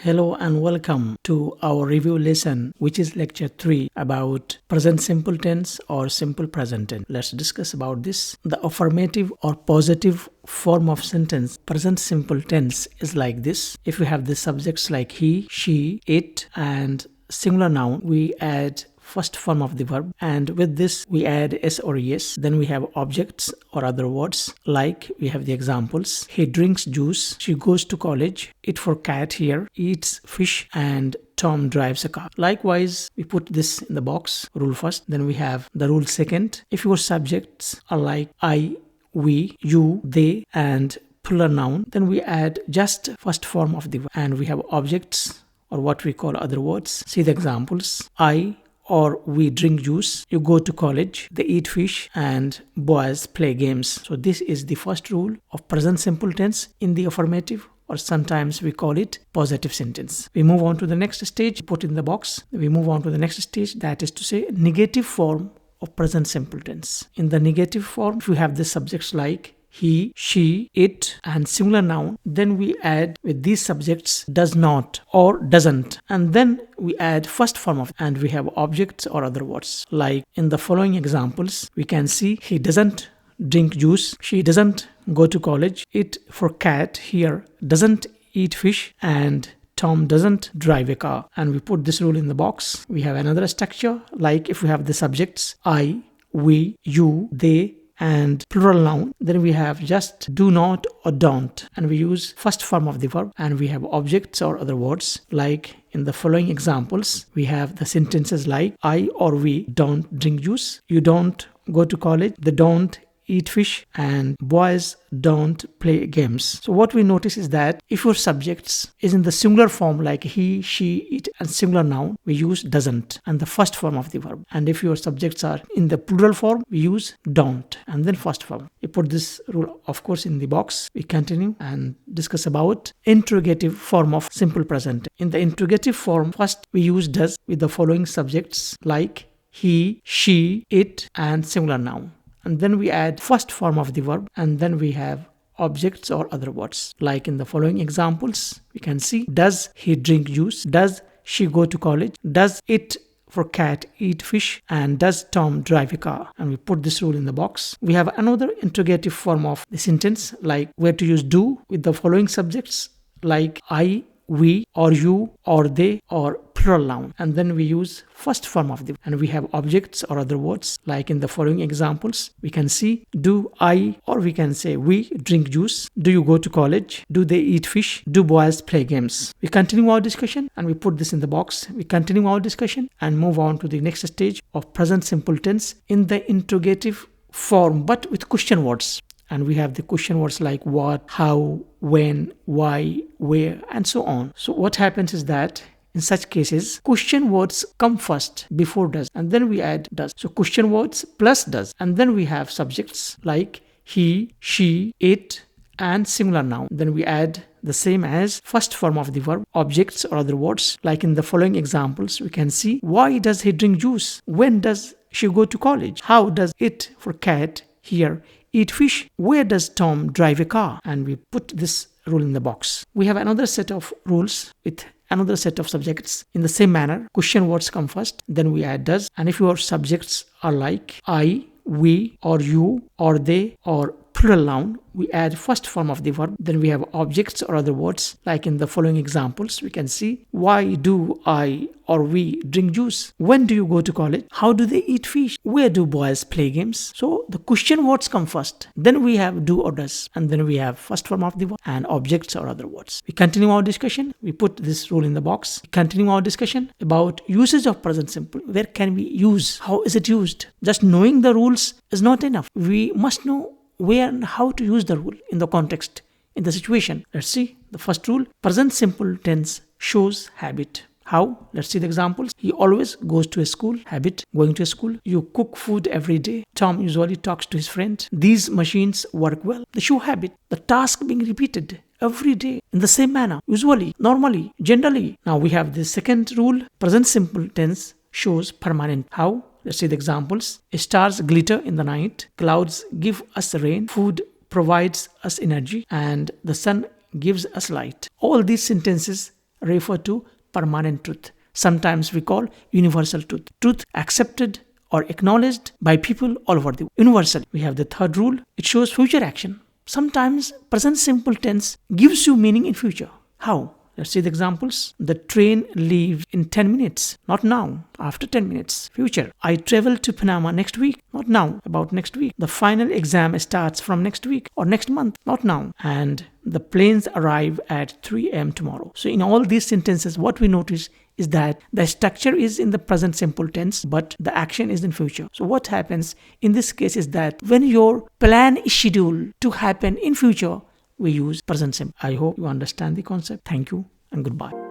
Hello and welcome to our review lesson, which is lecture 3 about present simple tense or simple present tense. Let's discuss about this. The affirmative or positive form of sentence present simple tense is like this. If we have the subjects like he, she, it and singular noun, we add first form of the verb, and with this we add s or es. Then we have objects or other words, like we have the examples: he drinks juice, she goes to college, it for cat here, eats fish, and Tom drives a car. Likewise, we put this in the box, rule first, then we have the rule second. If your subjects are like I, we, you, they and plural noun, then we add just first form of the verb, and we have objects or what we call other words. See the examples: I or we drink juice, you go to college, they eat fish, and boys play games. So this is the first rule of present simple tense in the affirmative, or sometimes we call it positive sentence. We move on to the next stage, put in the box. We move on to the next stage, that is to say negative form of present simple tense. In the negative form, if we have the subjects like he, she, it and singular noun, then we add with these subjects does not or doesn't, and then we add first form of, and we have objects or other words. Like in the following examples, we can see he doesn't drink juice, she doesn't go to college, it for cat here doesn't eat fish, and Tom doesn't drive a car. And we put this rule in the box. We have another structure, like if we have the subjects I, we, you, they and plural noun, then we have just do not or don't, and we use first form of the verb, and we have objects or other words. Like in the following examples, we have the sentences like I or we don't drink juice, you don't go to college, they don't eat fish, and boys don't play games. So what we notice is that if your subjects is in the singular form like he, she, it and singular noun, we use doesn't and the first form of the verb. And if your subjects are in the plural form, we use don't and then first form. We put this rule of course in the box. We continue and discuss about interrogative form of simple present. In the interrogative form, first we use does with the following subjects like he, she, it and singular noun. And then we add first form of the verb, and then we have objects or other words. Like in the following examples, we can see does he drink juice, does she go to college, does it for cat eat fish, and does Tom drive a car. And we put this rule in the box. We have another interrogative form of the sentence, like where to use do with the following subjects like I, we or you or they or plural noun, and then we use first form of the, and we have objects or other words. Like in the following examples, we can see do I or we can say we drink juice, do you go to college, do they eat fish, do boys play games. We continue our discussion and we put this in the box. We continue our discussion and move on to the next stage of present simple tense in the interrogative form but with question words. And we have the question words like what, how, when, why, where, and so on. So what happens is that in such cases, question words come first before does, and then we add does. So question words plus does, and then we have subjects like he, she, it, and singular noun. Then we add the same as first form of the verb, objects or other words. Like in the following examples, we can see why does he drink juice? When does she go to college? How does it for cat here eat fish? Where does Tom drive a car? And we put this rule in the box. We have another set of rules with another set of subjects. In the same manner, question words come first, then we add does. And if your subjects are like I, we or you or they or plural noun, we add first form of the verb, then we have objects or other words. Like in the following examples, we can see why do I or we drink juice, when do you go to college, how do they eat fish, where do boys play games. So the question words come first, then we have do or does, and then we have first form of the verb and objects or other words. We continue our discussion. We put this rule in the box. We continue our discussion about usage of present simple. Where can we use, how is it used? Just knowing the rules is not enough. We must know where and how to use the rule in the context, in the situation. Let's see the first rule. Present simple tense shows habit. How? Let's see the examples. He always goes to a school. Habit, going to a school. You cook food every day. Tom usually talks to his friend. These machines work well. They show habit. The task being repeated every day in the same manner, usually, normally, generally. Now we have the second rule. Present simple tense shows permanent. How? Let's see the examples. Stars glitter in the night. Clouds give us rain. Food provides us energy. And the sun gives us light. All these sentences refer to permanent truth. Sometimes we call universal truth. Truth accepted or acknowledged by people all over the universal. We have the third rule. It shows future action. Sometimes present simple tense gives you meaning in future. How? Let's see the examples. The train leaves in 10 minutes. Not now. After 10 minutes. Future. I travel to Panama next week. Not now. About next week. The final exam starts from next week or next month. Not now. And the planes arrive at 3 a.m. tomorrow. So in all these sentences, what we notice is that the structure is in the present simple tense, but the action is in future. So what happens in this case is that when your plan is scheduled to happen in future, we use present simple. I hope you understand the concept. Thank you and goodbye.